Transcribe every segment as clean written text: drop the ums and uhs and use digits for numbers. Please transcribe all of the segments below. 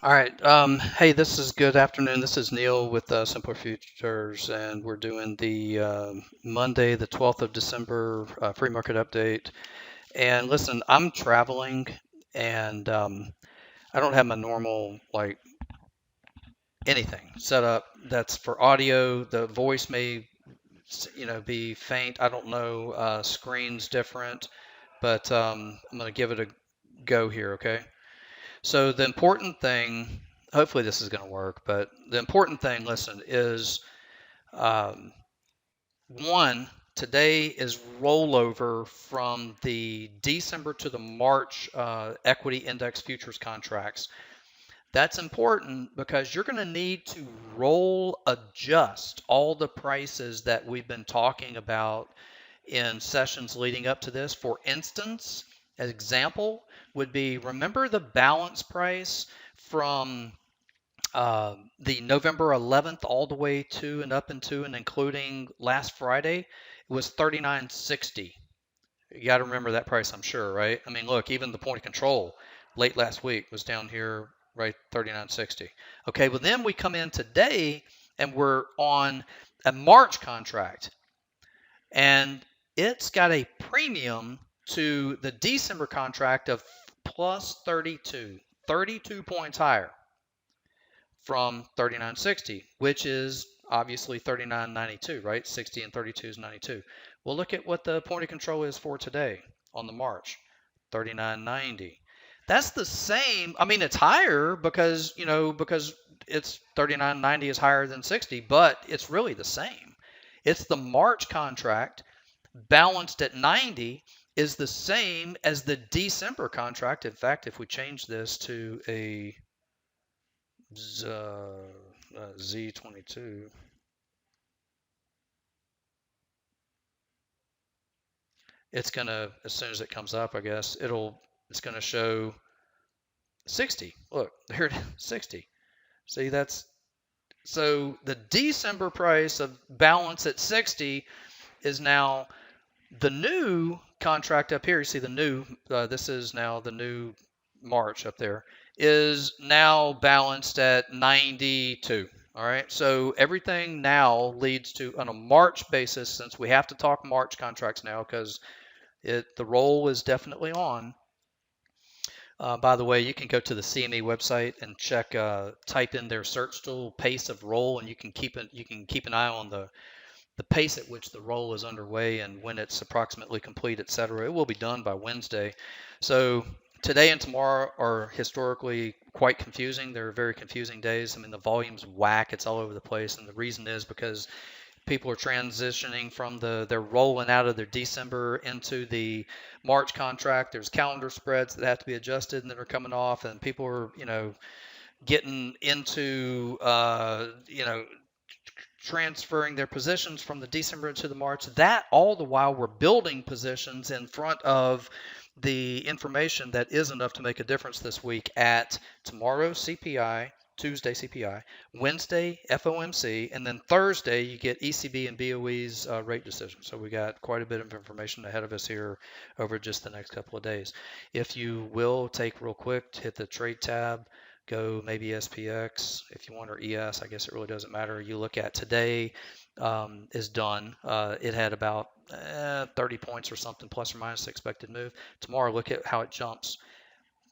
All right. Hey, this is good afternoon. This is Neil with Simpler Futures, and we're doing the Monday, the 12th of December free market update. And listen, I'm traveling, and I don't have my normal like anything set up that's for audio. The voice may, be faint. I don't know. Screen's different, but I'm gonna give it a go here. Okay. So the important thing, hopefully this is going to work, but the important thing, listen, is um, one, today is rollover from the December to the March equity index futures contracts. That's important because you're going to need to roll adjust all the prices that we've been talking about in sessions leading up to this. For instance, an example would be, remember the balance price from the November 11th all the way to and up into and including last Friday? It was 39.60. You got to remember that price, I'm sure, right? I mean, look, even the point of control late last week was down here, right, 39.60. Okay, well, then we come in today and we're on a March contract, and it's got a premium to the December contract of plus 32 points higher from 39.60, which is obviously 39.92, right? 60 and 32 is 92. Well, look at what the point of control is for today on the March, 39.90. That's the same. I mean, it's higher because it's 39.90 is higher than 60, but it's really the same. It's the March contract balanced at 90 is the same as the December contract. In fact, if we change this to a Z22, it's gonna, as soon as it comes up, I guess it's gonna show 60. Look, there it is, 60. See, that's so the December price of balance at 60 is now the new contract up here. You see the new, this is now the new March up there, is now balanced at 92. All right, so everything now leads to, on a March basis, since we have to talk March contracts now because the roll is definitely on. By the way, you can go to the CME website and check, type in their search tool, pace of roll, and you can keep an eye on the pace at which the roll is underway and when it's approximately complete, etc. It will be done by Wednesday. So today and tomorrow are historically quite confusing. They're very confusing days. I mean, the volume's whack. It's all over the place. And the reason is because people are transitioning from they're rolling out of their December into the March contract. There's calendar spreads that have to be adjusted and that are coming off, and people are, getting into, transferring their positions from the December into the March. That all the while we're building positions in front of the information that is enough to make a difference this week at tomorrow CPI, Tuesday CPI, Wednesday FOMC, and then Thursday you get ECB and BOE's rate decision. So we got quite a bit of information ahead of us here over just the next couple of days. If you will take real quick, hit the trade tab, go maybe SPX if you want, or ES. I guess it really doesn't matter. You look at today is done. It had about 30 points or something plus or minus the expected move. Tomorrow, look at how it jumps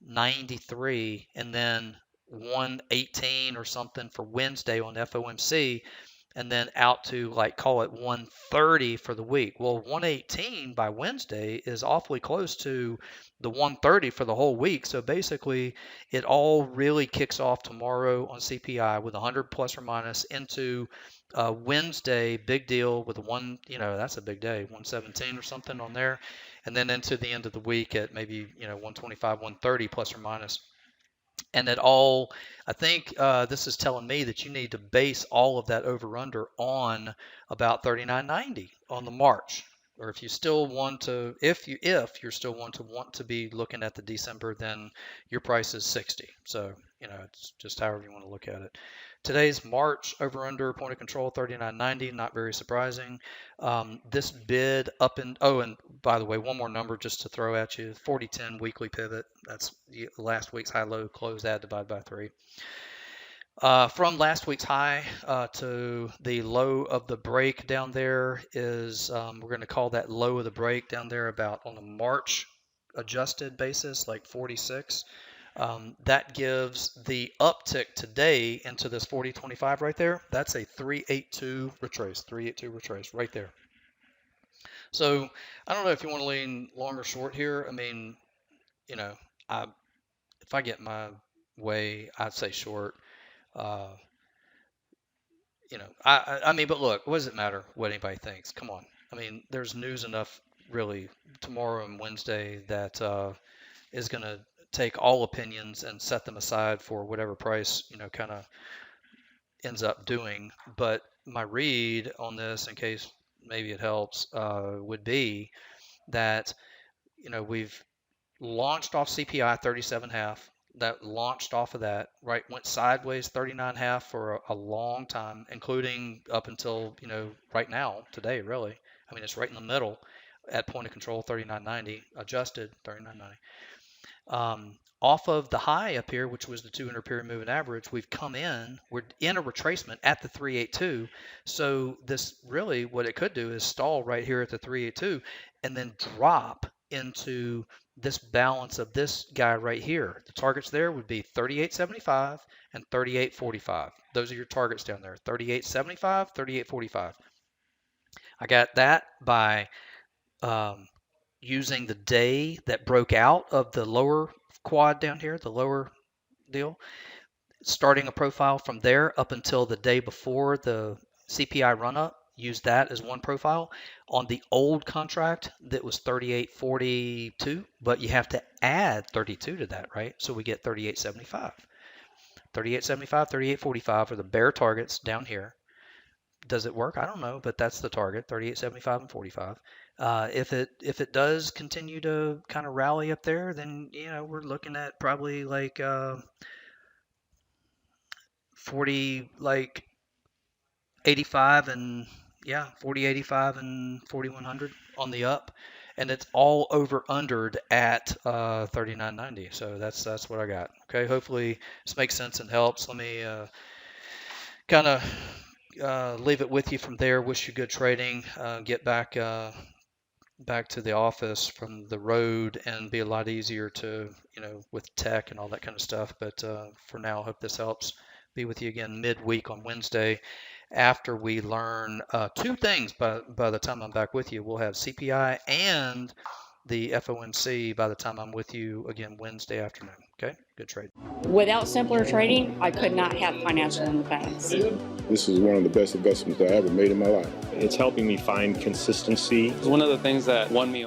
93 and then 118 or something for Wednesday on FOMC, and then out to, like, call it 130 for the week. Well, 118 by Wednesday is awfully close to the 130 for the whole week. So basically, it all really kicks off tomorrow on CPI with 100 plus or minus into Wednesday, big deal with that's a big day, 117 or something on there, and then into the end of the week at maybe 125, 130 plus or minus. And it all, I think this is telling me that you need to base all of that over under on about 39.90 on the March. Or if you still want to, if you're still want to be looking at the December, then your price is 60. So it's just however you want to look at it. Today's March over under point of control 39.90, not very surprising. This bid up in, oh, and by the way, one more number just to throw at you, 40-10 weekly pivot. That's last week's high low close add divided by 3. From last week's high to the low of the break down there is, we're going to call that low of the break down there about on a March adjusted basis, like 46. That gives the uptick today into this 40.25 right there. That's a 382 retrace right there. So I don't know if you want to lean long or short here. I mean, you know, if I get my way, I'd say short. I mean, but look, what does it matter what anybody thinks? Come on. I mean, there's news enough really tomorrow and Wednesday that is going to take all opinions and set them aside for whatever price, kind of ends up doing. But my read on this, in case maybe it helps, would be that, we've launched off CPI 37.5. That launched off of that, right? Went sideways 39.5 for a long time, including up until, right now, today, really. I mean, it's right in the middle at point of control 39.90, adjusted 39.90. Off of the high up here, which was the 200 period moving average, we've come in, we're in a retracement at the 382. So this really, what it could do is stall right here at the 382 and then drop into this balance of this guy right here. The targets there would be 38.75 and 38.45. Those are your targets down there, 38.75, 38.45. I got that by using the day that broke out of the lower quad down here, the lower deal, starting a profile from there up until the day before the CPI run up. Use that as one profile. On the old contract that was 38.42, but you have to add 32 to that, right? So we get 38.75. 38.75, 38.45 are the bear targets down here. Does it work? I don't know, but that's the target, 38.75 and 45. If it does continue to kind of rally up there, then we're looking at probably like 40, like 85 and 40.85 and 4100 on the up, and it's all over undered at 39.90. So that's what I got. Okay, hopefully this makes sense and helps. Let me kind of leave it with you from there. Wish you good trading. Get back to the office from the road and be a lot easier to, with tech and all that kind of stuff. But for now, I hope this helps. Be with you again midweek on Wednesday after we learn two things. By the time I'm back with you, we'll have CPI and the FOMC by the time I'm with you again Wednesday afternoon. Okay, good trade. Without simpler trading, I could not have financial independence. This is one of the best investments I ever made in my life. It's helping me find consistency. It's one of the things that won me